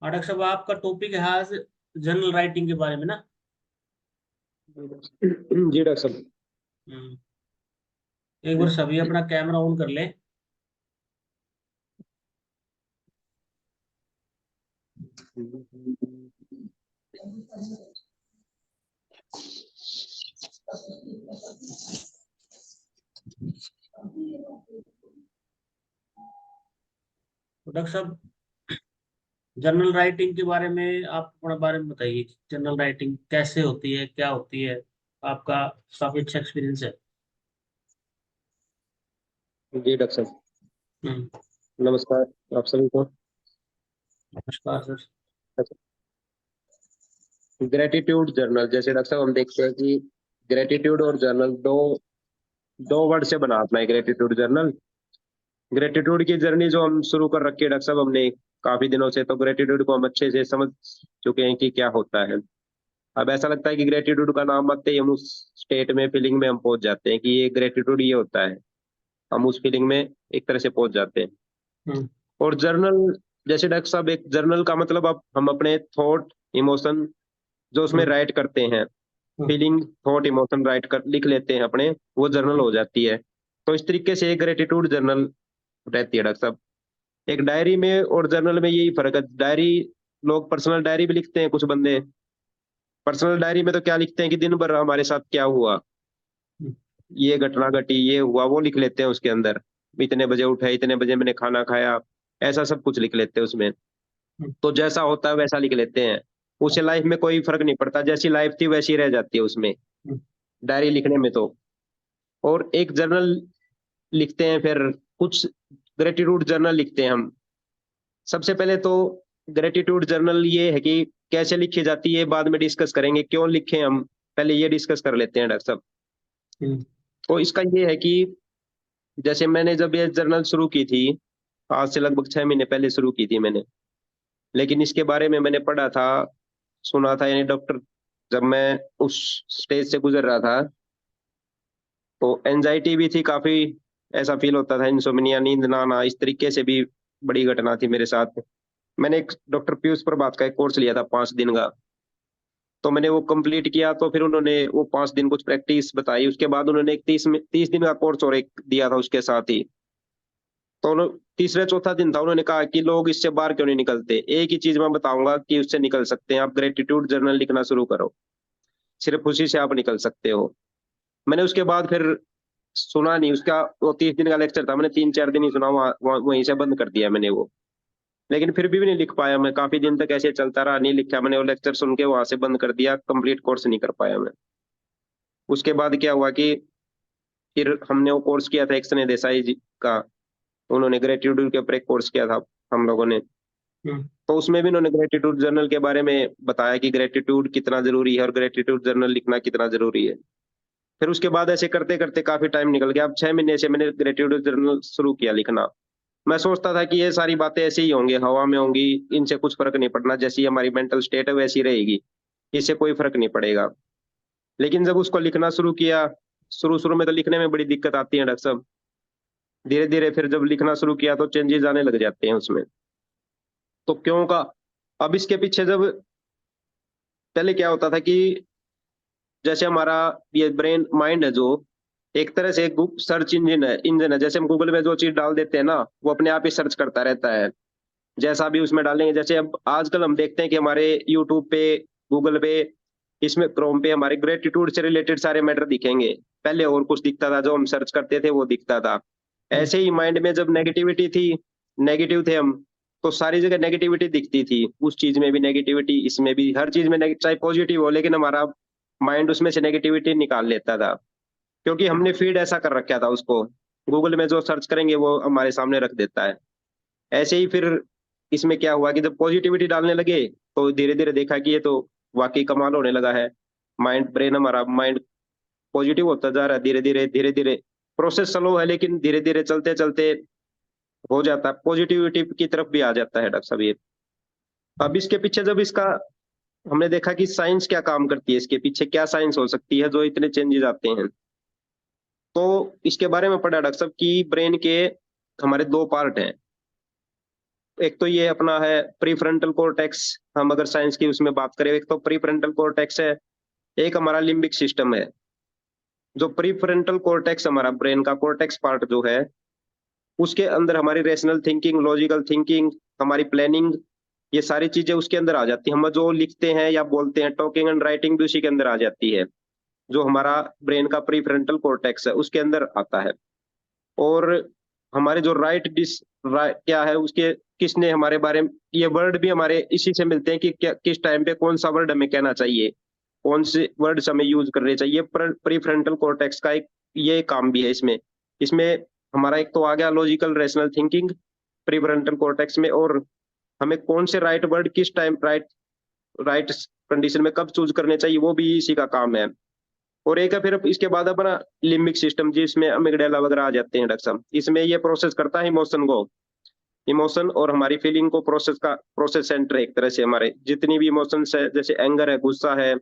और डॉक्टर साहब आपका टॉपिक है आज जनरल राइटिंग के बारे में ना। जी डॉक्टर साहब। हम्म, एक बार सभी अपना कैमरा ऑन कर ले। तो डॉक्टर साहब जनरल राइटिंग के बारे में आप अपने बारे में बताइए। जनरल राइटिंग कैसे होती है, क्या होती है? आपका काफी अच्छा एक्सपीरियंस है। जी डॉक्टर साहब, हम्म। नमस्कार आप सभी को। नमस्कार सर। ग्रेटिट्यूड जर्नल, जैसे डॉक्टर साहब हम देखते हैं कि ग्रेटिट्यूड और जर्नल दो दो वर्ड से बना अपना है ग्रेटिट्यूड जर्नल। ग्रेटिट्यूड की जर्नी जो हम शुरू कर रखी है डॉक्टर साहब हमने काफी दिनों से, तो ग्रेटिट्यूड को हम अच्छे से समझ चुके हैं कि क्या होता है। अब ऐसा लगता है कि ग्रेटिट्यूड का नाम आते ही हम उस स्टेट में, फीलिंग में हम पहुंच जाते हैं कि ये ग्रेटिट्यूड ये होता है। हम उस फीलिंग में एक तरह से पहुंच जाते हैं। हम्म। और जर्नल, जैसे डॉक्टर साहब एक जर्नल का मतलब अब हम अपने थॉट इमोशन जो उसमें हम्म। राइट करते हैं, हम्म। फीलिंग थॉट इमोशन राइट कर लिख लेते हैं अपने, वो जर्नल हम्म। हो जाती है। तो इस तरीके से एक ग्रेटिट्यूड जर्नल रहती है डॉक्टर साहब। एक डायरी में और जर्नल में यही फर्क है। डायरी, लोग पर्सनल डायरी भी लिखते हैं कुछ बंदे। पर्सनल डायरी में तो क्या लिखते हैं कि दिन भर हमारे साथ क्या हुआ, हम्म। ये घटना घटी, ये हुआ, वो लिख लेते हैं उसके अंदर। इतने बजे उठे, इतने बजे मैंने खाना खाया, ऐसा सब कुछ लिख लेते हैं उसमें। हम्म। तो जैसा होता है वैसा लिख लेते हैं। उसे लाइफ में कोई फर्क नहीं पड़ता, जैसी लाइफ थी वैसी रह जाती है उसमें, हम्म। डायरी लिखने में तो। और एक जर्नल लिखते हैं फिर, कुछ ग्रेटिट्यूड जर्नल लिखते हैं हम। सबसे पहले तो ग्रेटिट्यूड जर्नल ये है कि कैसे लिखी जाती है बाद में डिस्कस करेंगे, क्यों लिखें हम, पहले ये डिस्कस कर लेते हैं डॉक्टर साहब। हम्म। तो इसका ये है कि जैसे मैंने जब ये जर्नल शुरू की थी, आज से लगभग 6 महीने पहले शुरू की थी मैंने। लेकिन इसके बारे में मैंने पढ़ा था, सुना था, यानी डॉक्टर, जब मैं उस स्टेज से गुजर रहा था तो एनजाइटी भी थी काफी। ऐसा फील होता था, इंसोम्निया, नींद ना आना, इस तरीके से भी बड़ी घटना थी मेरे साथ। मैंने एक डॉक्टर पीयूष प्रभात का एक कोर्स लिया था 5 दिन का। तो मैंने वो कंप्लीट किया, तो फिर उन्होंने वो 5 दिन कुछ प्रैक्टिस बताई, उसके बाद उन्होंने एक 30 दिन का कोर्स और एक दिया था उसके साथ ही। तो तीसरे चौथा दिन था, उन्होंने कहा कि लोग इससे बाहर क्यों नहीं निकलते, एक ही चीज मैं बताऊंगा कि उससे निकल सकते हैं, आप ग्रेटिट्यूड जर्नल लिखना शुरू करो, सिर्फ उसी से आप निकल सकते हो। मैंने उसके बाद फिर सुना नहीं उसका, वो 30 दिन का लेक्चर था, मैंने 3-4 दिन ही सुना, वहीं से बंद कर दिया मैंने वो। लेकिन फिर भी नहीं लिख पाया मैं, काफी दिन तक ऐसे चलता रहा, नहीं लिखा मैंने, वो लेक्चर सुन के वहां से बंद कर दिया, कंप्लीट कोर्स नहीं कर पाया मैं। उसके बाद क्या हुआ कि फिर हमने वो कोर्स किया था एक सने देसाई जी का, उन्होंने ग्रेटिट्यूड के ऊपर एक कोर्स किया था हम लोगों ने। हम्म। तो उसमें भी उन्होंने ग्रेटिट्यूड जर्नल के बारे में बताया कि ग्रेटिट्यूड कितना जरूरी है और ग्रेटिट्यूड जर्नल लिखना कितना जरूरी है। फिर उसके बाद ऐसे करते करते काफी टाइम निकल गया, अब 6 महीने से मैंने ग्रेटिट्यूड जर्नल शुरू किया लिखना। मैं सोचता था कि ये सारी बातें ऐसे ही होंगी, हवा में होंगी, इनसे कुछ फर्क नहीं पड़ना, जैसी हमारी मेंटल स्टेट है वैसी रहेगी, इससे कोई फर्क नहीं पड़ेगा। लेकिन जब उसको लिखना शुरू किया, शुरू शुरू में तो लिखने में बड़ी दिक्कत आती है डॉक्टर साहब। धीरे धीरे फिर जब लिखना शुरू किया तो चेंजेस आने लग जाते हैं उसमें। तो क्यों का, अब इसके पीछे जब, पहले क्या होता था कि जैसे हमारा ये ब्रेन माइंड है जो, एक तरह से एक सर्च इंजन है। जैसे हम गूगल में जो चीज डाल देते हैं ना, वो अपने आप ही सर्च करता रहता है, जैसा भी उसमें डालेंगे। जैसे अब आजकल हम देखते हैं कि हमारे यूट्यूब पे, गूगल पे, इसमें क्रोम पे हमारे ग्रेटिट्यूड से रिलेटेड सारे मैटर दिखेंगे। पहले और कुछ दिखता था, जो हम सर्च करते थे वो दिखता था। हम्म। ऐसे ही माइंड में जब नेगेटिविटी थी, नेगेटिव थे हम, तो सारी जगह नेगेटिविटी दिखती थी, उस चीज में भी नेगेटिविटी, इसमें भी, हर चीज में चाहे पॉजिटिव हो, लेकिन हमारा माइंड उसमें से नेगेटिविटी निकाल लेता था, क्योंकि हमने फीड ऐसा कर रखा था उसको। गूगल में जो सर्च करेंगे वो हमारे सामने रख देता है। ऐसे ही फिर इसमें क्या हुआ कि जब पॉजिटिविटी डालने लगे तो धीरे धीरे देखा कि ये तो वाकई कमाल होने लगा है। माइंड, ब्रेन, हमारा माइंड पॉजिटिव होता जा रहा है, धीरे धीरे धीरे धीरे। प्रोसेस स्लो है लेकिन धीरे धीरे चलते चलते हो जाता है, पॉजिटिविटी की तरफ भी आ जाता है डॉक्टर साहब ये। अब इसके पीछे जब इसका हमने देखा कि साइंस क्या काम करती है, इसके पीछे क्या साइंस हो सकती है जो इतने चेंजेस आते हैं, तो इसके बारे में पढ़ा डॉक्टर साहब कि ब्रेन के हमारे 2 पार्ट हैं। एक तो ये अपना है प्रीफ्रंटल कॉर्टेक्स, हम अगर साइंस की उसमें बात करें, एक तो प्रीफ्रंटल कॉर्टेक्स है, एक हमारा लिम्बिक सिस्टम है। जो प्रीफ्रंटल कॉर्टेक्स हमारा ब्रेन का कॉर्टेक्स पार्ट जो है, उसके अंदर हमारी रेशनल थिंकिंग, लॉजिकल थिंकिंग, हमारी प्लानिंग, ये सारी चीजें उसके अंदर आ जाती है। हम जो लिखते हैं या बोलते हैं, टॉकिंग एंड राइटिंग भी उसी के अंदर आ जाती है। जो हमारा ब्रेन का प्रीफ्रंटल कॉर्टेक्स है उसके अंदर आता है। और हमारे जो क्या है उसके, किसने हमारे बारे में, ये वर्ड भी हमारे इसी से मिलते हैं कि क्या किस टाइम पे कौन सा वर्ड हमें कहना चाहिए, कौन से वर्ड्स हमें यूज करने चाहिए। प्रीफ्रंटल कॉर्टेक्स का एक ये काम भी है इसमें। इसमें हमारा एक तो आ गया logical rational thinking prefrontal cortex में, और हमें कौन से राइट वर्ड किस टाइम राइट राइट कंडीशन में कब चूज करने चाहिए, वो भी इसी का काम है। और एक है फिर इसके बाद अपना लिम्बिक सिस्टम, जिसमें अमिगडाला वगैरह आ जाते हैं डॉक्टर साहब। इसमें ये प्रोसेस करता है इमोशन को, इमोशन और हमारी फीलिंग को प्रोसेस सेंटर है एक तरह से। हमारे जितनी भी इमोशंस है, जैसे एंगर है, गुस्सा है,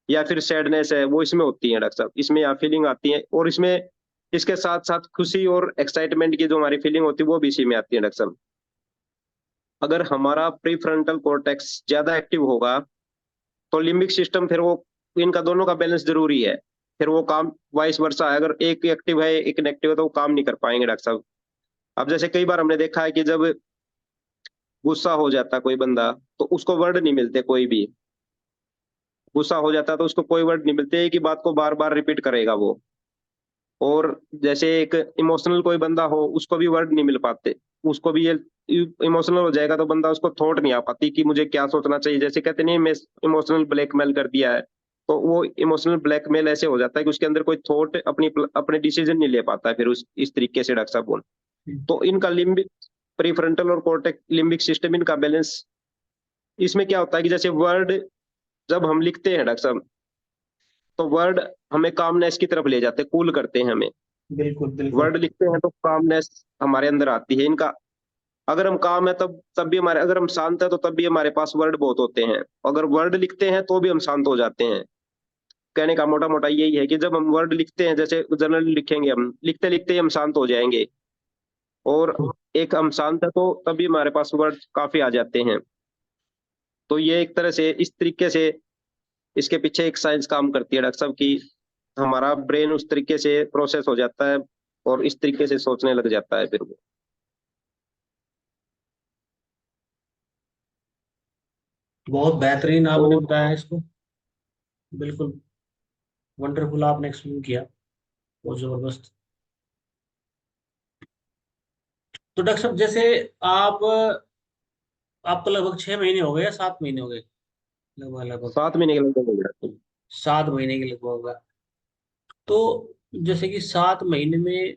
या फिर सैडनेस है, वो इसमें होती है डॉक्टर साहब। इसमें यहाँ फीलिंग आती है, और इसमें इसके साथ साथ खुशी और एक्साइटमेंट की जो हमारी फीलिंग होती है वो भी इसी में आती है डॉक्टर साहब। अगर हमारा प्रीफ्रंटल कॉर्टेक्स ज्यादा एक्टिव होगा तो लिम्बिक सिस्टम फिर वो, इनका दोनों का बैलेंस जरूरी है। फिर वो काम वाइस वर्सा है, अगर एक एक्टिव है एक इनएक्टिव है तो वो काम नहीं कर पाएंगे डॉक्टर साहब। अब जैसे कई बार हमने देखा है कि जब गुस्सा हो जाता कोई बंदा, तो उसको वर्ड नहीं मिलते कोई भी। गुस्सा हो जाता तो उसको कोई वर्ड नहीं मिलते, एक ही बात को बार बार रिपीट करेगा वो। और जैसे एक इमोशनल कोई बंदा हो, उसको भी वर्ड नहीं मिल पाते। उसको भी ये इमोशनल हो जाएगा तो बंदा, उसको थॉट नहीं आ पाती कि मुझे क्या सोचना चाहिए। जैसे कहते नहीं, मैं इमोशनल ब्लैकमेल कर दिया है, तो वो इमोशनल ब्लैकमेल ऐसे हो जाता है कि उसके अंदर कोई थॉट, अपनी अपने डिसीजन नहीं ले पाता है फिर उस इस तरीके से डॉक्टर साहब बोल। तो इनका लिम्बिक, प्रीफ्रंटल और कॉर्टेक्स लिम्बिक सिस्टम, इनका बैलेंस, इसमें क्या होता है कि जैसे वर्ड जब हम लिखते हैं डॉक्टर साहब, तो वर्ड हमें कामनेस की तरफ ले जाते हैं, कूल करते हैं हमें। बिल्कुल बिल्कुल। वर्ड लिखते हैं तो कामनेस हमारे अंदर आती है इनका। अगर हम काम है तब भी हमारे, अगर हम शांत है तो तब भी हमारे पास वर्ड बहुत होते हैं। अगर वर्ड लिखते हैं तो भी हम शांत हो जाते हैं। कहने का मोटा मोटा यही है कि जब हम वर्ड लिखते हैं, जैसे जनरली लिखेंगे, हम लिखते लिखते ही हम शांत हो जाएंगे। और एक हम शांत है तो तब भी हमारे पास वर्ड काफी आ जाते हैं। तो ये एक तरह से इस तरीके से इसके पीछे एक साइंस काम करती है डॉक्टर साहब की। हमारा ब्रेन उस तरीके से प्रोसेस हो जाता है और इस तरीके से सोचने लग जाता है फिर वो। बहुत बेहतरीन आपने और बताया इसको। बिल्कुल वंडरफुल आपने एक्सप्लेन किया। बहुत जबरदस्त। तो डॉक्टर साहब जैसे आप आपको लगभग 6 महीने हो गए या 7 महीने हो गए? लगभग लगभग 7 महीने के लगभग हो जाते हैं। 7 महीने के लगभग होगा। तो जैसे कि 7 महीने में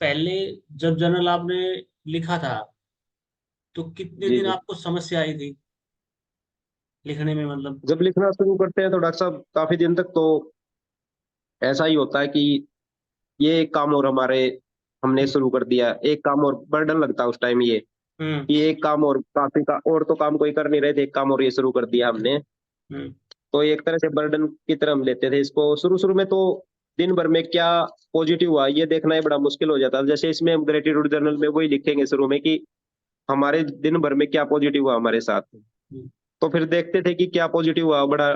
पहले जब जर्नल आपने लिखा था, तो कितने जी दिन जी। आपको समस्या आई थी लिखने में, मतलब? जब लिखना शुरू करते हैं तो डॉक्टर साहब काफी दिन तक तो ऐसा ही होता है कि ये एक काम और हमारे, हमने शुरू कर दिया एक काम और, बर्डन लगता है उस टाइम ये, हम्म कि एक काम और, काफी का और तो काम कोई कर नहीं रहे थे, एक काम और ये शुरू कर दिया हमने। हम्म तो एक तरह से बर्डन की तरह हम लेते थे इसको शुरू शुरू में। तो दिन भर में क्या पॉजिटिव हुआ ये देखना ही बड़ा मुश्किल हो जाता है। जैसे इसमें हम ग्रेटिट्यूड जर्नल में वही लिखेंगे शुरू में कि हमारे दिन भर में क्या पॉजिटिव हुआ हमारे साथ। हम्म तो फिर देखते थे कि क्या पॉजिटिव हुआ, बड़ा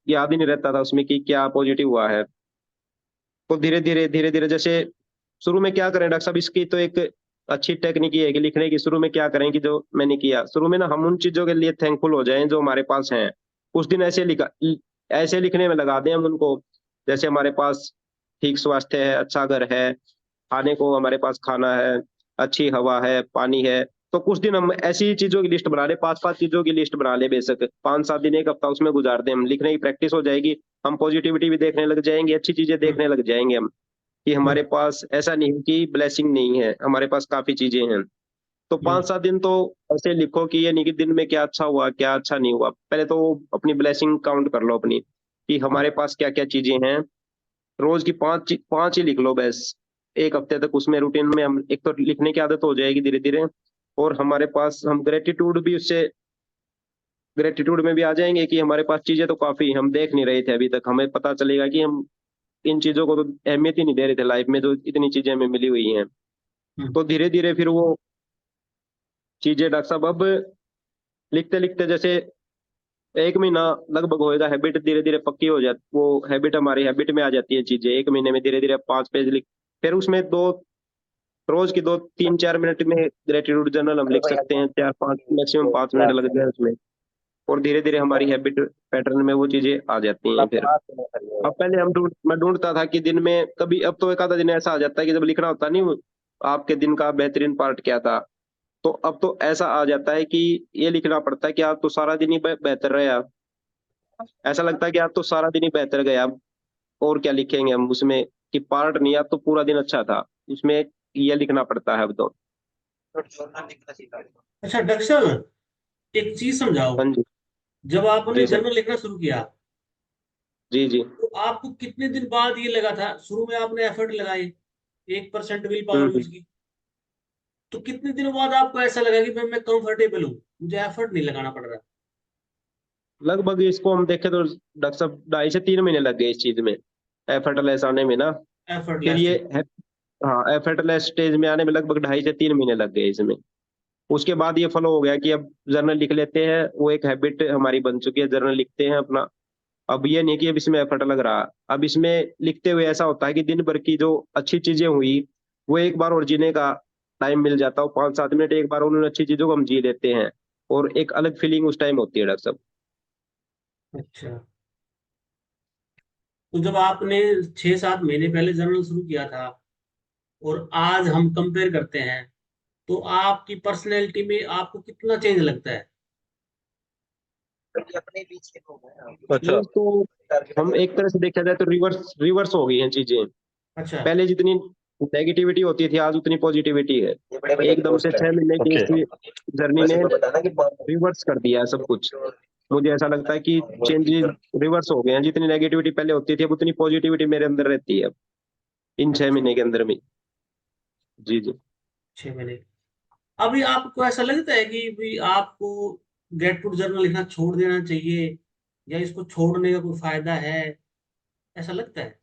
याद ही नहीं रहता था उसमें कि क्या पॉजिटिव हुआ है। तो धीरे धीरे जैसे शुरू में क्या करें डॉक्टर साहब, इसकी तो एक अच्छी टेक्निक ये है कि लिखने की शुरू में क्या करें कि जो मैंने किया शुरू में ना, हम उन चीजों के लिए थैंकफुल हो जाएं जो हमारे पास हैं। उस दिन ऐसे लिखा, ऐसे लिखने में लगा दें हम उनको। जैसे हमारे पास ठीक स्वास्थ्य है, अच्छा घर है, खाने को हमारे पास खाना है, अच्छी हवा है, पानी है। तो कुछ दिन हम ऐसी चीजों की लिस्ट बना ले, 5 5 चीजों की लिस्ट बना ले, बेशक 5 7 दिन एक हफ्ता उसमें गुजार दें, हम लिखने की प्रैक्टिस हो जाएगी। हम पॉजिटिविटी भी देखने लग जाएंगे, अच्छी चीजें हम्म देखने लग जाएंगे हम, कि हम्म हमारे पास ऐसा नहीं है कि ब्लेसिंग नहीं है, हमारे पास काफी चीजें हैं। तो हम्म 5 7 दिन तो ऐसे लिखो कि ये नहीं कि दिन में क्या अच्छा हुआ क्या अच्छा नहीं हुआ, पहले तो अपनी ब्लेसिंग काउंट कर लो अपनी, कि हमारे पास क्या क्या चीजें हैं। रोज की 5 ही लिख लो बस। एक हफ्ते तक उसमें रूटीन में हम, एक तो लिखने की आदत हो जाएगी धीरे धीरे। और हमारे पास हम ग्रेटिट्यूड भी उससे, ग्रेटिट्यूड में भी आ जाएंगे कि हमारे पास चीजें तो काफी हम देख नहीं रहे थे अभी तक, हमें पता चलेगा कि हम इन चीजों को तो अहमियत ही नहीं दे रहे थे लाइफ में, जो इतनी चीजें हमें मिली हुई हैं। हम्म। तो धीरे धीरे फिर वो चीजें डॉक्टर साहब अब लिखते लिखते जैसे 1 महीना लगभग होएगा, हैबिट धीरे धीरे पक्की हो जाती, वो हैबिट हमारी हैबिट में आ जाती है चीजें। 1 महीने में धीरे धीरे 5 पेज लिख, फिर उसमें दो रोज की 2 3 4 मिनट में ग्रेटिट्यूड जर्नल हम लिख सकते हैं, 4 5 मैक्सिमम 5 मिनट लगते हैं उसमें। और धीरे धीरे हमारी हैबिट पैटर्न में वो चीजें आ जाती हैं फिर। अब पहले मैं ढूंढता था कि दिन में कभी, अब तो एक आधा दिन ऐसा आ जाता है कि जब लिखना होता नहीं, आपके दिन का बेहतरीन पार्ट क्या था, तो अब तो ऐसा आ जाता है कि ये लिखना पड़ता है कि आज तो सारा दिन ही बेहतर रहा। ऐसा लगता है कि आज तो सारा दिन ही बेहतर गया, अब और क्या लिखेंगे हम उसमें, कि पार्ट नहीं, अब तो पूरा दिन अच्छा था उसमें, ये लिखना पड़ता है अब तो। अच्छा डॉक्टर साहब, एक चीज समझाओ। हाँ जी। जब आपने जी सर। जर्नल लिखना शुरू किया, जी जी। तो आपको कितने दिन बाद ये लगा था? शुरू में आपने एफर्ट लगाए, 1% विल पावर हम्म। यूज की, तो कितने दिनों बाद आपको ऐसा लगा कि मैं कंफर्टेबल हूँ, मुझे एफर्ट नहीं लगाना पड़ रहा? लगभग इसको हम देखें तो डॉक्टर साहब 2.5 से 3 महीने लग गए इस चीज में, एफर्टलेस आने में ना। फिर एफर्टलेस ये थी। हाँ, एफर्टलेस स्टेज में आने में लगभग 2.5 से 3 महीने लग गए इसमें। उसके बाद ये फॉलो हो गया कि अब जर्नल लिख लेते हैं, वो एक हैबिट हमारी बन चुकी है, जर्नल लिखते हैं अपना। अब ये नहीं कि अब इसमें एफर्ट लग रहा, अब इसमें लिखते हुए ऐसा होता है कि दिन भर की जो अच्छी चीजें हुई, वो एक बार और जीने का टाइम मिल जाता है। 5 7 मिनट एक बार उन अच्छी चीजों को हम जी लेते हैं, और एक अलग फीलिंग उस टाइम होती है डॉक्टर साहब। अच्छा, तो जब आपने 6 7 महीने पहले जर्नल शुरू किया था और आज हम कंपेयर करते हैं, तो आपकी पर्सनैलिटी में आपको कितना चेंज लगता है? अच्छा। ये तो हम एक तरह से देखा जाए तो रिवर्स रिवर्स हो गई हैं चीजें। अच्छा। पहले जितनी नेगेटिविटी होती थी, आज उतनी पॉजिटिविटी है। एकदम से 6 महीने की ओके। इस जर्नी ने रिवर्स कर दिया है सब कुछ। मुझे ऐसा लगता है कि चेंजेस रिवर्स हो गए हैं, जितनी नेगेटिविटी पहले होती थी अब उतनी पॉजिटिविटी मेरे अंदर रहती है अब, इन 6 महीने के अंदर में। जी जी। 6 महीने। अभी आपको ऐसा लगता है कि भी आपको ग्रेटफुल जर्नल लिखना छोड़ देना चाहिए, या इसको छोड़ने का कोई फायदा है? ऐसा लगता है,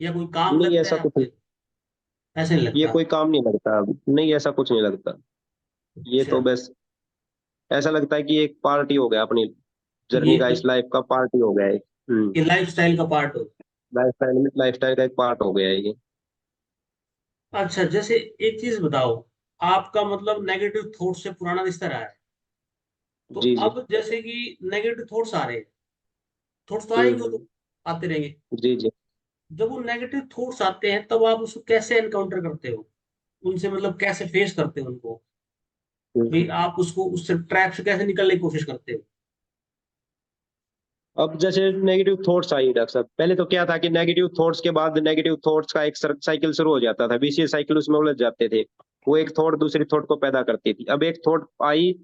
या कोई काम नहीं लगता ऐसा है कुछ नहीं, आपके? ऐसे नहीं ये लगता? कोई काम नहीं लगता अब, नहीं ऐसा कुछ नहीं लगता। ये अच्छा, तो बस ऐसा लगता है कि एक पार्ट ही हो गया अपनी ये जर्नी का, इस लाइफ का पार्ट ही हो गया है। ये लाइफस्टाइल का पार्ट हो। लाइफ स्टाइल का एक पार्ट हो गया है ये। अच्छा, जैसे एक चीज बताओ, आपका मतलब नेगेटिव थॉट से पुराना रिश्ता रहा है, तो जी जी। अब जैसे कि नेगेटिव थॉट्स आ रहे हैं, थॉट्स तो आएंगे, वो हम्म। तो आते रहेंगे। जी जी। जब वो नेगेटिव थॉट्स आते हैं, तब आप उसको कैसे एनकाउंटर करते हो? उनसे मतलब कैसे फेस करते हो उनको? भाई हम्म। आप उसको, उससे ट्रैप से कैसे निकलने की कोशिश करते हो? अब जैसे नेगेटिव थॉट्स आई डॉक्टर साहब, पहले तो क्या था कि नेगेटिव थॉट्स के बाद नेगेटिव थॉट्स का एक साइकिल शुरू हो जाता था, विशेष साइकिल, उसमें उलझ जाते थे। वो एक थॉट दूसरी थॉट को पैदा करती थी। अब एक थॉट आई,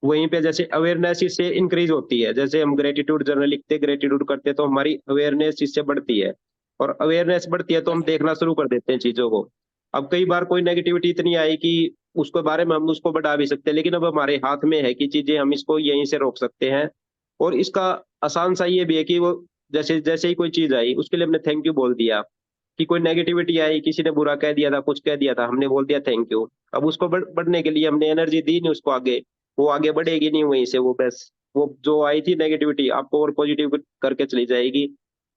वहीं पे जैसे अवेयरनेस इससे इंक्रीज होती है, जैसे हम ग्रेटिट्यूड जर्नल लिखते, ग्रेटिट्यूड करते, तो हमारी अवेयरनेस इससे बढ़ती है। और अवेयरनेस बढ़ती है तो हम देखना शुरू कर देते हैं चीजों को। अब कई बार कोई नेगेटिविटी इतनी आई कि उसके बारे में हम उसको बढ़ा भी सकते हैं, लेकिन अब हमारे हाथ में है कि चीजें हम इसको यहीं से रोक सकते हैं। और इसका आसान सा ये भी है कि वो जैसे जैसे ही कोई चीज आई उसके लिए हमने थैंक यू बोल दिया। कि कोई नेगेटिविटी आई, किसी ने बुरा कह दिया था, कुछ कह दिया था, हमने बोल दिया थैंक यू। अब उसको बढ़ने के लिए हमने एनर्जी दी नहीं उसको आगे, वो आगे बढ़ेगी नहीं वहीं से, वो बस वो जो आई थी नेगेटिविटी आपको और पॉजिटिव करके चली जाएगी।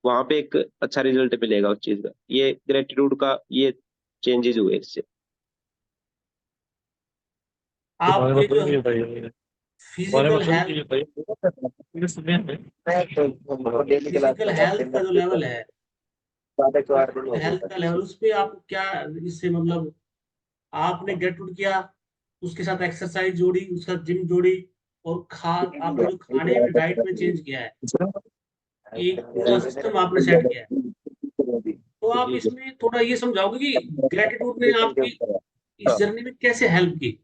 वहां पे एक अच्छा रिजल्ट मिलेगा उस चीज का। ये ग्रेटिट्यूड का ये चेंजेस हुए इससे। तुम्हारे आपके जो मतलब ये बताइए, तुम्हारे फिजिकल मतलब हेल्थ ये बताइए इसमें हमें फिजिकल हेल्थ का जो लेवल है, हेल्थ का लेवल, उस पे आप क्या, इससे मतलब आपने गेट आउट किया, उसके साथ एक्सरसाइज जोड़ी, उसके साथ जिम जोड़ी, और आपने जो खाने में डाइट में चेंज किया है, एक पूरा सिस्टम आपने सेट किया है, तो आप जी जी। इसमें थोड़ा ये समझाओगे कि ग्रेटिट्यूड ने आपकी इस जर्नी में कैसे हेल्प की?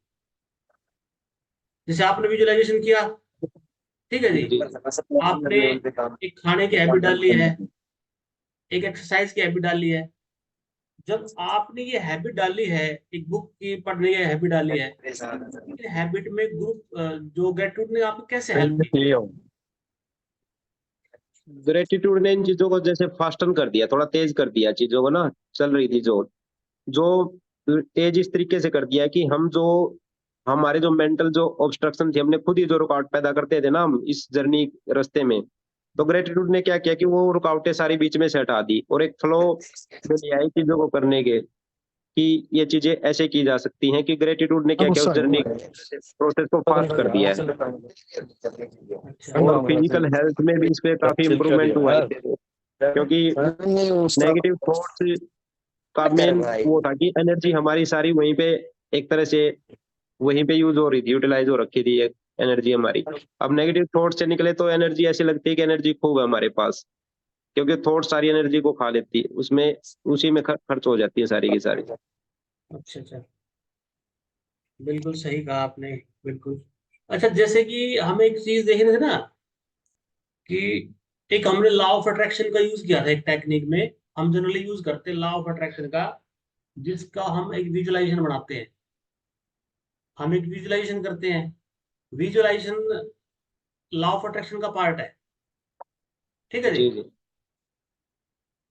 जैसे आपने विजुअलाइजेशन किया, ठीक है जी, जी। आपने एक खाने की हैबिट डाल ली है, एक एक्सरसाइज की हैबिट डाल ली है। जब आपने ये हैबिट डाली है, एक बुक की पढ़ने की हैबिट डाली है, इन हैबिट में ग्रुप जो ग्रेटिट्यूड ने आपको कैसे हेल्प की? ग्रेटिट्यूड ने इन चीजों को जैसे फास्टन कर दिया, थोड़ा तेज कर दिया चीजों को ना, चल रही थी जो जो तेज इस तरीके से कर दिया कि हम जो हमारे जो मेंटल जो ऑब्स्ट्रक्शन थी, हमने खुद ही जो रुकावट पैदा करते थे ना हम इस जर्नी रास्ते में, तो ग्रेटिट्यूड ने क्या किया कि वो रुकावटें सारी बीच में से हटा दी और एक फ्लो में ले आई चीजों को करने के, कि ये चीजें ऐसे की जा सकती हैं, कि ग्रेटिट्यूड ने क्या किया उस जर्नी प्रोसेस को फास्ट कर दिया है। अच्छा और फिजिकल हेल्थ में भी इस पे काफी इम्प्रूवमेंट हुआ है, क्योंकि नेगेटिव थॉट्स का मेन वो था कि एनर्जी हमारी सारी वहीं पे एक तरह से वहीं पे यूज हो रही थी, यूटिलाइज हो रखी थी एनर्जी हमारी। अब नेगेटिव थॉट से निकले तो एनर्जी ऐसी लगती है कि एनर्जी खूब है हमारे पास, क्योंकि थॉट सारी एनर्जी को खा लेती है, उसमें उसी में खर्च हो जाती है सारी की सारी। अच्छा अच्छा, बिल्कुल सही कहा आपने, बिल्कुल। अच्छा, जैसे कि हम एक चीज देख रहे थे ना कि एक हमने लॉ ऑफ अट्रैक्शन का यूज किया था एक टेक्निक में। हम जनरली यूज करते हैं लॉ ऑफ अट्रैक्शन का, जिसका हम एक विजुअलाइजेशन बनाते हैं। हम एक विजुअलाइजेशन करते हैं। विजुअलाइजेशन लॉ ऑफ अट्रैक्शन का पार्ट है। ठीक है जी। जी जी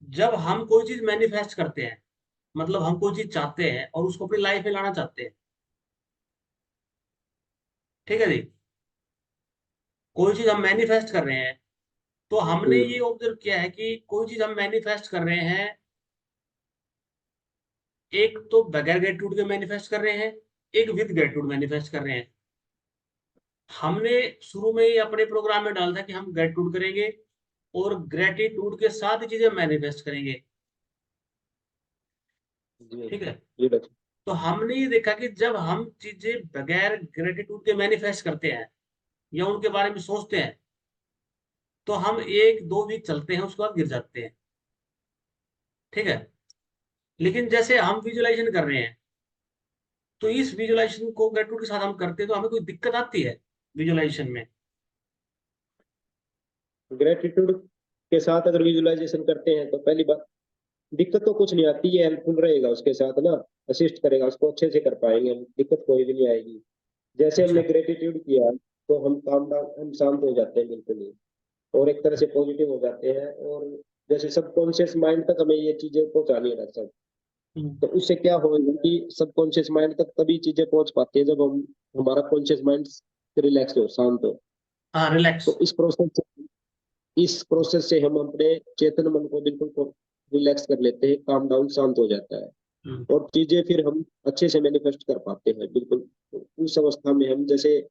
जब हम कोई चीज मैनिफेस्ट करते हैं, मतलब हम कोई चीज चाहते हैं और उसको अपनी लाइफ में लाना चाहते हैं। ठीक है जी। कोई चीज हम मैनिफेस्ट कर रहे हैं, तो हमने ये ऑब्जर्व किया है कि कोई चीज हम मैनिफेस्ट कर रहे हैं, एक तो बगैर ग्रेटिट्यूड के मैनिफेस्ट कर रहे हैं, एक विद ग्रेटिट्यूड मैनिफेस्ट कर रहे हैं। हमने शुरू में ही अपने प्रोग्राम में डाला था कि हम ग्रेटिट्यूड करेंगे और ग्रेटिट्यूड के साथ ही चीजें मैनिफेस्ट करेंगे। जी ठीक है। जी बच्चे। तो हमने ये देखा कि जब हम चीजें बगैर ग्रेटिट्यूड के मैनिफेस्ट करते हैं या उनके बारे में सोचते हैं, तो हम एक दो वीक चलते हैं, उसके बाद गिर जाते हैं। ठीक है। लेकिन जैसे हम विजुअलाइजेशन कर रहे हैं, तो इस विजुअलाइजेशन को ग्रेटिट्यूड के साथ हम करते हैं, तो हमें कोई दिक्कत आती है विजुअलाइजेशन में? ग्रेटिट्यूड के साथ अगर विजुअलाइजेशन करते हैं तो पहली बात, दिक्कत तो कुछ नहीं आती है, हेल्पफुल रहेगा उसके साथ ना, असिस्ट करेगा, उसको अच्छे से कर पाएंगे हम, दिक्कत कोई भी नहीं आएगी। जैसे हमने अच्छा। ग्रेटिट्यूड किया तो हम काम डाउन, हम शांत हो जाते हैं बिल्कुल ही, और एक तरह से पॉजिटिव हो जाते हैं। और जैसे सबकॉन्शियस माइंड तक हमें ये चीजें पहुंचानी है सब, हम्म। तो उससे क्या होगा कि सबकॉन्शियस माइंड तक तभी चीजें पहुंच पाती है जब हम, हमारा कॉन्शियस माइंड रिलैक्स हो, शांत हो। हाँ, रिलैक्स। तो इस प्रोसेस से हम अपने चेतन मन को बिल्कुल रिलैक्स कर लेते हैं, काम डाउन, शांत हो जाता है, हम्म। और चीजें फिर हम अच्छे से मैनिफेस्ट कर पाते हैं बिल्कुल। उस अवस्था में हम, जैसे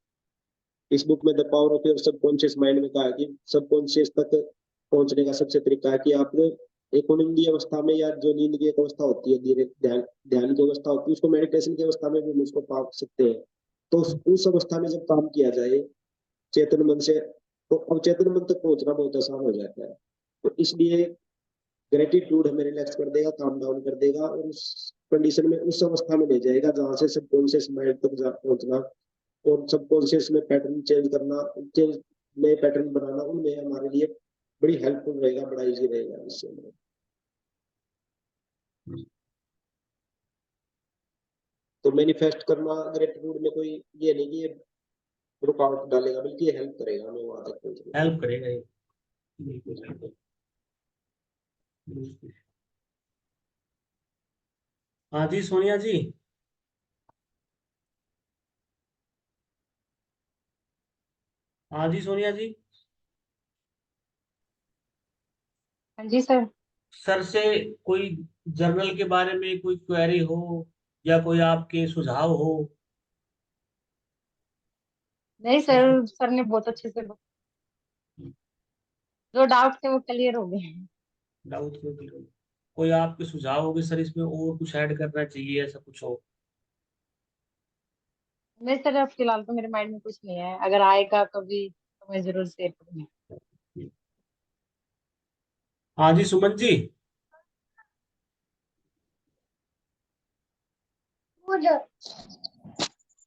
इस बुक में the power of your subconscious mind में कहा है कि सबकॉन्शियस तक पहुंचने का सबसे तरीका है कि आपने एक उन्नति अवस्था में, या जो नींद की एक अवस्था होती है, धीरे ध्यान ध्यान की अवस्था होती है, उसको मेडिटेशन की अवस्था में भी हम उसको पा सकते हैं। तो उस अवस्था में जब काम किया जाए चेतन मन से, तो अवचेतन मन तक पहुंचना बहुत आसान हो जाता है। तो इसलिए ग्रेटिट्यूड हमें रिलैक्स कर देगा, काम डाउन कर देगा, और उस कंडीशन में, उस अवस्था में ले जाएगा जहां से सबकॉन्शियस माइंड तक पहुंचना, और सबकॉन्शियस में पैटर्न चेंज करना, चेंज नए पैटर्न बनाना, उनमें हमारे लिए बड़ी हेल्पफुल रहेगा, बड़ा इजी रहेगा इससे हमें। तो मैनिफेस्ट करना ग्रेटिट्यूड में कोई ये नहीं कि ये रुकावट डालेगा, बल्कि ये हेल्प करेगा हमें वहां तक पहुंचने हेल्प करेगा ये। बिल्कुल बिल्कुल बिल्कुल। हाँ जी, सोनिया जी। हाँ जी, सोनिया जी। हाँ जी सर। सर से कोई जर्नल के बारे में कोई क्वेरी हो या कोई आपके सुझाव हो? नहीं सर, सर ने बहुत अच्छे से जो डाउट थे वो क्लियर हो गए। डाउट कोई आपके सुझाव होगे सर, इसमें और कुछ ऐड करना चाहिए, ऐसा कुछ हो? नहीं सर, अब फिलहाल तो मेरे माइंड में कुछ नहीं है, अगर आएगा कभी तो मैं जरूर शेयर करूंगी। हाँ जी, सुमन जी।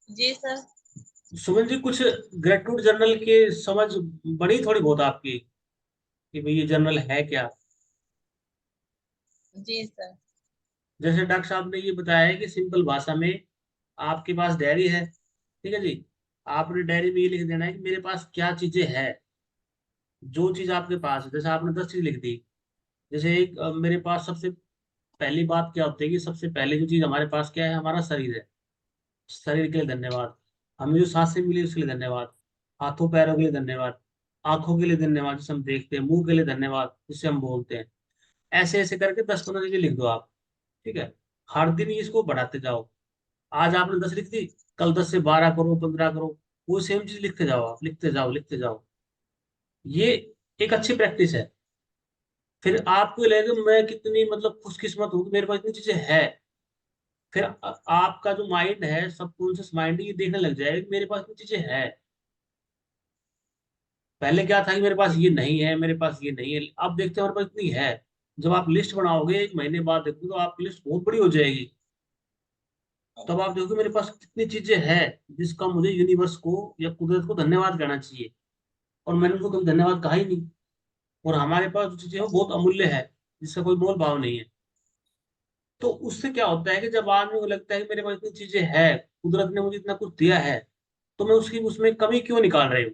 जी सर। सुमन जी, कुछ ग्रेटरूट जर्नल के समझ बड़ी थोड़ी बहुत आपकी कि भाई ये जर्नल है क्या? जी सर। जैसे डॉक्टर साहब ने ये बताया है कि सिंपल भाषा में आपके पास डायरी है। ठीक है जी। आपने डायरी में ये लिख देना है कि मेरे पास क्या चीजें हैं। जो चीज आपके पास है, जैसे आपने 10 चीज लिख दी। जैसे एक मेरे पास सबसे पहली बात क्या होती है कि सबसे पहले जो चीज हमारे पास क्या है, हमारा शरीर है। शरीर के लिए धन्यवाद। हमें जो सांसें मिली उसके लिए धन्यवाद, हाथों पैरों के लिए धन्यवाद, आंखों के लिए धन्यवाद जिसे हम देखते हैं, मुंह के लिए धन्यवाद जिससे हम बोलते हैं। ऐसे ऐसे करके 10-15 चीजें लिख दो आप। ठीक है, हर दिन इसको बढ़ाते जाओ। आज आपने 10 लिख दी, कल 10 से 12 करो, 15 करो, वो सेम चीज लिखते जाओ आप, लिखते जाओ लिखते जाओ। ये एक अच्छी प्रैक्टिस है। फिर आपको लगेगा मैं कितनी मतलब खुशकिस्मत हूँ कि मेरे पास इतनी चीजें है। फिर आपका जो माइंड है, सबकॉन्शियस माइंड, ये देखने लग जाएगा कि मेरे पास इतनी चीजें है। पहले क्या था कि मेरे पास ये नहीं है, मेरे पास ये नहीं है, अब देखते हैं हमारे पास इतनी है। जब आप लिस्ट बनाओगे 1 महीने बाद देखो तो आपकी लिस्ट बहुत बड़ी हो जाएगी। तब आप देखोगे मेरे पास कितनी चीजें हैं जिसका मुझे यूनिवर्स को या कुदरत को धन्यवाद कहना चाहिए, और मैंने उनको कभी धन्यवाद कहा ही नहीं। और हमारे पास जो चीजें हैं वो बहुत अमूल्य है, जिसका कोई मोल भाव नहीं है। तो उससे क्या होता है कि जब आदमी को लगता है कि मेरे पास इतनी चीजें हैं, कुदरत ने मुझे इतना कुछ दिया है, तो मैं उसकी उसमें कमी क्यों निकाल रही हूँ।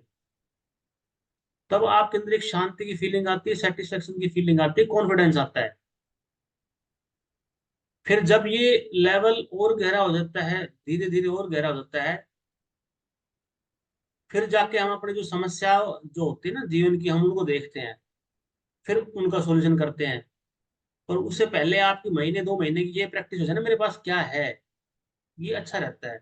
तब आपके अंदर एक शांति की फीलिंग आती है, सेटिस्फेक्शन की फीलिंग आती है, कॉन्फिडेंस आता है। फिर जब ये लेवल और गहरा हो जाता है, धीरे धीरे और गहरा हो जाता है, फिर जाके हम अपने जो समस्या जो होती है ना जीवन की, हम उनको देखते हैं, फिर उनका सॉल्यूशन करते हैं। और उससे पहले आपकी महीने 2 महीने की ये प्रैक्टिस हो जाए ना, मेरे पास क्या है, ये अच्छा रहता है।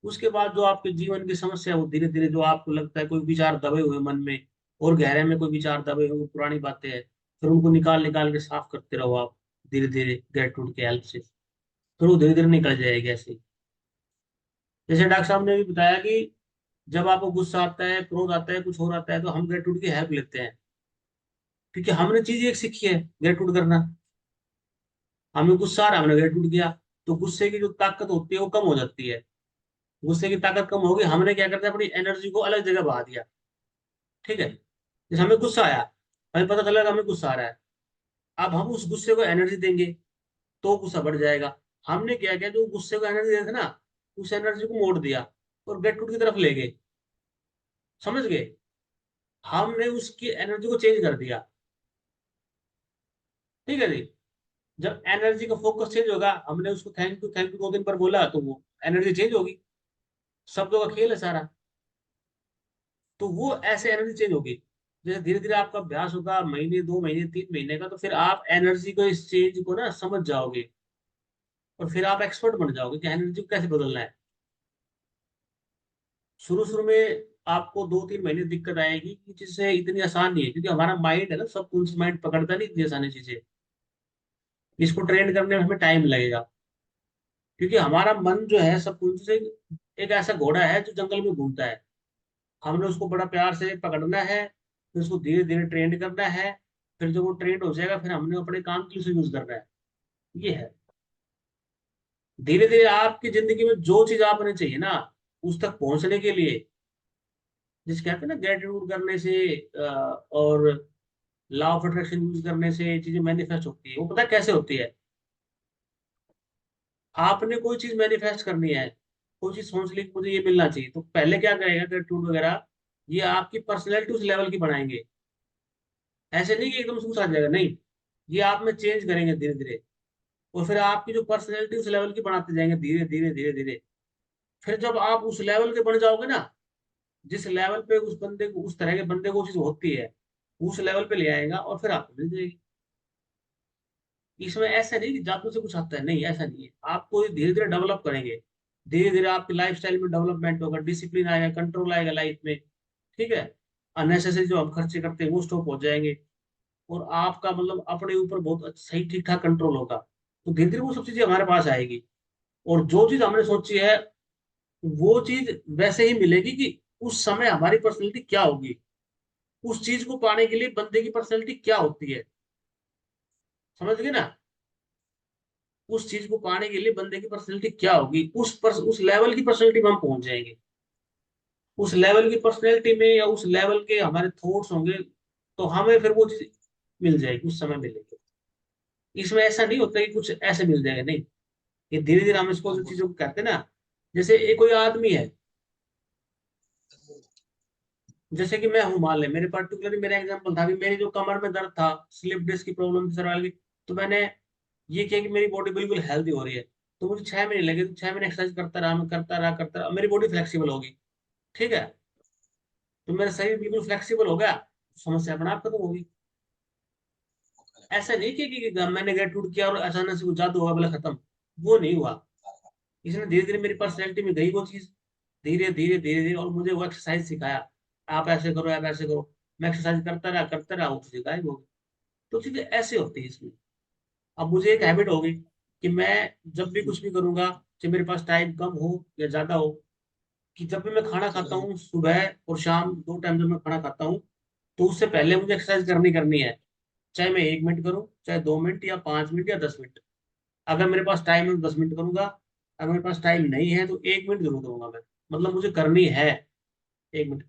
उसके बाद जो आपके जीवन की समस्या, वो धीरे धीरे जो आपको लगता है कोई विचार दबे हुए मन में, और गहरे में कोई विचार दबे हुए पुरानी बातें हैं, फिर उनको निकाल निकाल के साफ करते रहो आप, धीरे धीरे ग्रेटिट्यूड की हेल्प से। फिर वो धीरे धीरे निकल जाएगी ऐसे ही। जैसे डॉक्टर साहब ने भी बताया कि जब आपको गुस्सा आता है, क्रोध आता है, कुछ और आता है, तो हम ग्रेटिट्यूड की हेल्प लेते हैं, क्योंकि हमने चीज एक सीखी है, ग्रेटिट्यूड करना। हमें गुस्सा आ रहा है, हमने ग्रेटिट्यूड किया, तो गुस्से की जो ताकत होती है वो कम हो जाती है। गुस्से की ताकत कम होगी, हमने क्या करते हैं, अपनी एनर्जी को अलग जगह बहा दिया। ठीक है, जैसे हमें गुस्सा आया, हमें पता चला कि हमें गुस्सा आ रहा है, अब हम उस गुस्से को एनर्जी देंगे तो गुस्सा बढ़ जाएगा। हमने क्या किया, जो गुस्से को एनर्जी देते ना, उस एनर्जी को मोड़ दिया और ग्रेटिट्यूड की तरफ ले गए। समझ गए, हमने उसकी एनर्जी को चेंज कर दिया। ठीक है जी, जब एनर्जी का फोकस चेंज होगा, हमने उसको थैंक यू 2 दिन पर बोला, तो वो एनर्जी चेंज होगी। शब्दों का खेल है सारा। तो वो ऐसे एनर्जी चेंज होगी। जैसे धीरे धीरे आपका अभ्यास होगा, महीने 2 महीने 3 महीने का, तो फिर आप एनर्जी को, इस चेंज को ना समझ जाओगे, और फिर आप एक्सपर्ट बन जाओगे कि एनर्जी को कैसे बदलना है। शुरू शुरू में आपको 2-3 महीने दिक्कत आएगी, कि चीजें इतनी आसान नहीं है, क्योंकि हमारा माइंड है ना, सब कुछ माइंड पकड़ता नहीं इतनी आसानी चीजें। इसको ट्रेन करने में हमें टाइम लगेगा, क्योंकि हमारा मन जो है सब कुछ से एक ऐसा घोड़ा है जो जंगल में घूमता है। हमने उसको बड़ा प्यार से पकड़ना है, फिर उसको धीरे धीरे ट्रेंड करना है। फिर जब वो ट्रेंड हो जाएगा, फिर हमने अपने काम के लिए उसे यूज करना है। ये है, धीरे धीरे आपकी जिंदगी में जो चीज आपने चाहिए ना, उस तक पहुंचने के लिए, जिस कहते हैं ना ग्रेटिट्यूड करने से और लॉ ऑफ अट्रैक्शन यूज करने से चीजें मैनिफेस्ट होती है। वो पता है कैसे होती है। आपने कोई चीज मैनिफेस्ट करनी है, कोई चीज सोच ली कि मुझे ये मिलना चाहिए, तो पहले क्या करेगा ग्रेटिट्यूड वगैरह, ये आपकी पर्सनैलिटी उस लेवल की बनाएंगे। ऐसे नहीं कि एकदम से कुछ आ जाएगा, नहीं, ये आप में चेंज करेंगे धीरे धीरे। और फिर आपकी जो पर्सनैलिटी उस लेवल की बनाते जाएंगे धीरे धीरे धीरे धीरे। फिर जब आप उस लेवल के बन जाओगे ना, जिस लेवल पे उस बंदे को, उस तरह के बंदे को चीज होती है, उस लेवल पे ले आएगा, और फिर आपको मिल जाएगी। इसमें ऐसा नहीं कि जादू से कुछ आता है, नहीं, ऐसा नहीं है। आपको धीरे धीरे डेवलप करेंगे, धीरे धीरे आपकी लाइफ स्टाइल में डेवलपमेंट होगा, डिसिप्लिन आएगा, कंट्रोल आएगा लाइफ में। ठीक है, अननेसेसरी जो हम खर्चे करते हैं वो स्टॉप हो जाएंगे, और आपका मतलब अपने ऊपर बहुत सही ठीक ठाक कंट्रोल होगा। तो धीरे धीरे वो सब चीजें हमारे पास आएगी, और जो चीज हमने सोची है वो चीज वैसे ही मिलेगी, कि उस समय हमारी पर्सनैलिटी क्या होगी। उस चीज को पाने के लिए बंदे की पर्सनैलिटी क्या होती है, समझ गए ना। उस चीज को पाने के लिए बंदे की पर्सनैलिटी क्या होगी, उस लेवल की पर्सनैलिटी में हम पहुंच जाएंगे। उस लेवल की पर्सनैलिटी में या उस लेवल के हमारे थॉट्स होंगे, तो हमें फिर वो चीज मिल जाएगी, उस समय मिलेगी। इसमें ऐसा नहीं होता कि कुछ ऐसे मिल जाएगा, नहीं। ये धीरे धीरे हम इसको जो चीजों को कहते हैं ना, जैसे एक कोई आदमी है, जैसे कि मैं हूं, मान ले मेरे पर्टिकुलरली मेरा एग्जांपल था कि मेरी जो कमर में दर्द था, स्लिप डिस्क की प्रॉब्लम थी, सर्वाइकल की। तो मैंने ये किया कि मेरी बॉडी बिल्कुल हेल्दी हो रही है, तो मुझे 6 महीने लगे, तो 6 महीने एक्सरसाइज करता रहा, मैं करता रहा, मेरी बॉडी फ्लेक्सिबल होगी। ठीक है, तो मेरा शरीर बिल्कुल फ्लेक्सिबल हो गया, समस्या अपने आप खत्म होगी। ऐसा नहीं कि मैंने ग्रेटिट्यूड किया और अचानक से कुछ जादू हुआ बोला खत्म, वो नहीं हुआ। इसने धीरे धीरे मेरी पर्सनैलिटी में गई वो चीज, धीरे धीरे धीरे धीरे, और मुझे वो एक्सरसाइज सिखाया, आप ऐसे करो, आप ऐसे करो। मैं एक्सरसाइज करता रहा, वो चीजें गायब हो गई। तो चीजें ऐसे होती है इसमें। अब मुझे एक हैबिट हो गई कि मैं जब भी कुछ भी करूंगा, चाहे मेरे पास टाइम कम हो या ज्यादा हो, कि जब भी मैं खाना खाता हूँ सुबह और शाम, 2 टाइम जब मैं खाना खाता हूँ, तो उससे पहले मुझे एक्सरसाइज करनी करनी है। चाहे मैं 1 मिनट करूँ, चाहे 2 मिनट या 5 मिनट या 10 मिनट। अगर मेरे पास टाइम है तो 10 मिनट करूंगा, अगर मेरे पास टाइम नहीं है तो 1 मिनट जरूर करूंगा मैं। मतलब मुझे करनी है 1 मिनट,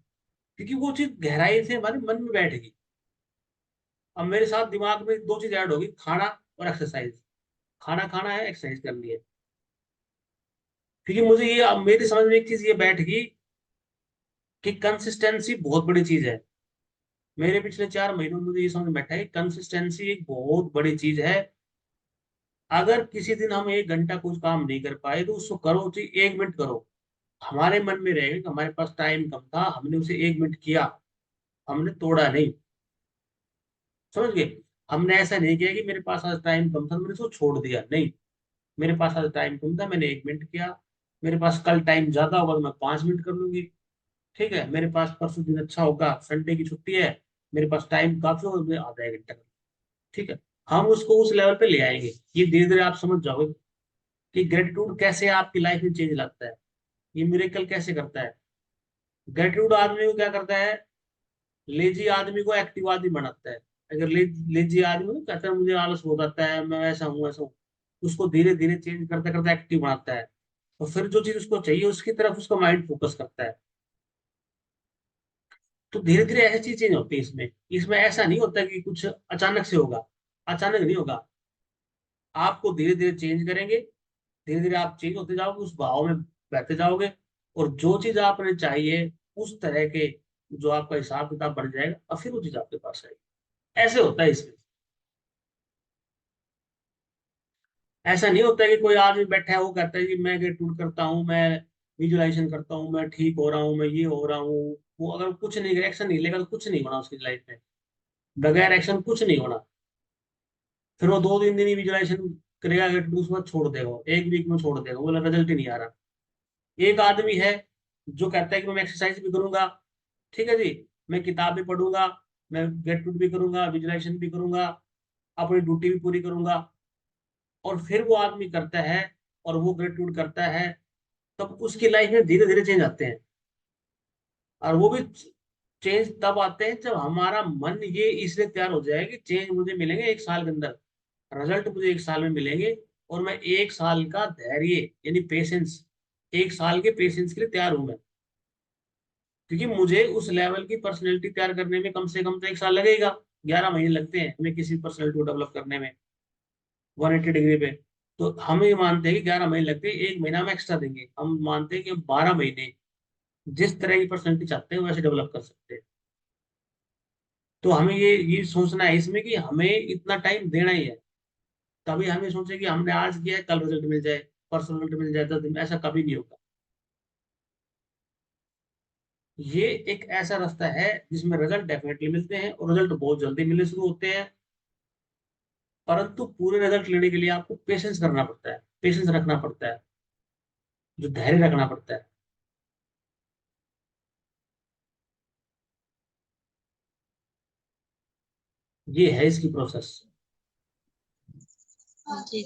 क्योंकि वो चीज गहराई से हमारे मन में बैठेगी। अब मेरे साथ दिमाग में 2 चीज ऐड होगी, खाना और एक्सरसाइज। खाना खाना है, एक्सरसाइज करनी है। क्योंकि मुझे ये, अब मेरी समझ में एक चीज ये बैठ गई कि कंसिस्टेंसी बहुत बड़ी चीज है। मेरे पिछले 4 महीनों में मुझे ये समझ में बैठा है कि कंसिस्टेंसी एक बहुत बड़ी चीज है। अगर किसी दिन हम 1 घंटा कुछ काम नहीं कर पाए तो उसको करो, चाहे 1 मिनट करो। हमारे मन में रहेगा कि हमारे पास टाइम कम था, हमने उसे 1 मिनट किया, हमने तोड़ा नहीं। समझ गए? हमने ऐसा नहीं किया कि मेरे पास आज टाइम कम था तो मैंने उसको छोड़ दिया, नहीं। मेरे पास आज टाइम कम था, मैंने 1 मिनट किया। मेरे पास कल टाइम ज्यादा होगा तो मैं 5 मिनट कर लूंगी। ठीक है, मेरे पास परसों दिन अच्छा होगा, संडे की छुट्टी है, मेरे पास टाइम काफी होगा, मैं आधा 1 घंटा कर। ठीक है, हम उसको उस लेवल पे ले आएंगे। ये धीरे धीरे आप समझ जाओगे कि ग्रेटिट्यूड कैसे आपकी लाइफ में चेंज लाता है, ये मिरेकल कैसे करता है। ग्रेटिट्यूड आदमी को क्या करता है, लेजी आदमी को एक्टिव आदमी बनाता है। अगर लेजी आदमी को कहता है मुझे आलस हो जाता है, मैं ऐसा हूँ ऐसा हूँ, उसको धीरे धीरे चेंज करते करते एक्टिव बनाता है। और फिर जो चीज उसको चाहिए उसकी तरफ उसका माइंड फोकस करता है। तो धीरे धीरे ऐसी चीज चेंज होती है इसमें। इसमें ऐसा नहीं होता कि कुछ अचानक से होगा, अचानक नहीं होगा। आपको धीरे धीरे चेंज करेंगे, धीरे धीरे आप चेंज होते जाओगे, उस भाव में बहते जाओगे, और जो चीज आपने चाहिए उस तरह के, जो आपका हिसाब किताब बन जाएगा, और फिर वो चीज आपके पास आएगी। ऐसे होता है इसमें। ऐसा नहीं होता है कि कोई आदमी बैठा है वो कहता है कि मैं ग्रेटिट्यूड करता हूँ, मैं विजुअलाइजेशन करता हूँ, मैं ठीक हो रहा हूँ, मैं ये हो रहा हूँ। वो अगर कुछ नहीं, एक्शन नहीं लेगा तो कुछ नहीं होना उसकी लाइफ में। बगैर एक्शन कुछ नहीं होना। फिर वो 2-3 दिन ही विजुअलाइजेशन करेगा, ग्रेटिट्यूड उसके बाद छोड़ देगा, 1 वीक में छोड़ देगा, बोला रिजल्ट ही नहीं आ रहा। एक आदमी है जो कहता है कि मैं एक्सरसाइज भी करूंगा, ठीक है जी, मैं किताब भी पढ़ूंगा, मैं ग्रेटिट्यूड भी करूंगा, विजुअलाइजेशन भी करूंगा, अपनी ड्यूटी भी पूरी करूंगा, और फिर वो आदमी करता है और वो ग्रेटिट्यूड करता है, तब उसकी लाइफ में धीरे धीरे चेंज आते हैं। और वो भी चेंज तब आते हैं जब हमारा मन ये इसलिए तैयार हो जाए कि चेंज मुझे मिलेंगे 1 साल के अंदर, रिजल्ट मुझे 1 साल में मिलेंगे, और मैं 1 साल का धैर्य यानी पेशेंस, 1 साल के पेशेंस के लिए तैयार हूं मैं। क्योंकि मुझे उस लेवल की पर्सनैलिटी तैयार करने में कम से कम तो 1 साल लगेगा। 11 महीने लगते हैं हमें किसी पर्सनैलिटी को डेवलप करने में, 180 डिग्री पे। तो हम ये मानते हैं कि 11 महीने लगते हैं, 1 महीना हम एक्स्ट्रा देंगे, हम मानते हैं कि हम 12 महीने जिस तरह की पर्सनैलिटी चाहते हैं वैसे डेवलप कर सकते हैं। तो हमें ये सोचना है इसमें कि हमें इतना टाइम देना ही है। कभी हमें सोचे कि हमने आज किया है कल रिजल्ट मिल जाए, परसों रिजल्ट मिल जाए 10 दिन में, ऐसा कभी नहीं होगा। ये एक ऐसा रास्ता है जिसमें रिजल्ट डेफिनेटली मिलते हैं, और रिजल्ट बहुत जल्दी मिलने शुरू होते हैं। परंतु पूरे रिजल्ट लेने के लिए आपको पेशेंस करना पड़ता है, पेशेंस रखना पड़ता है, जो धैर्य रखना पड़ता है। ये है इसकी प्रोसेस। जी।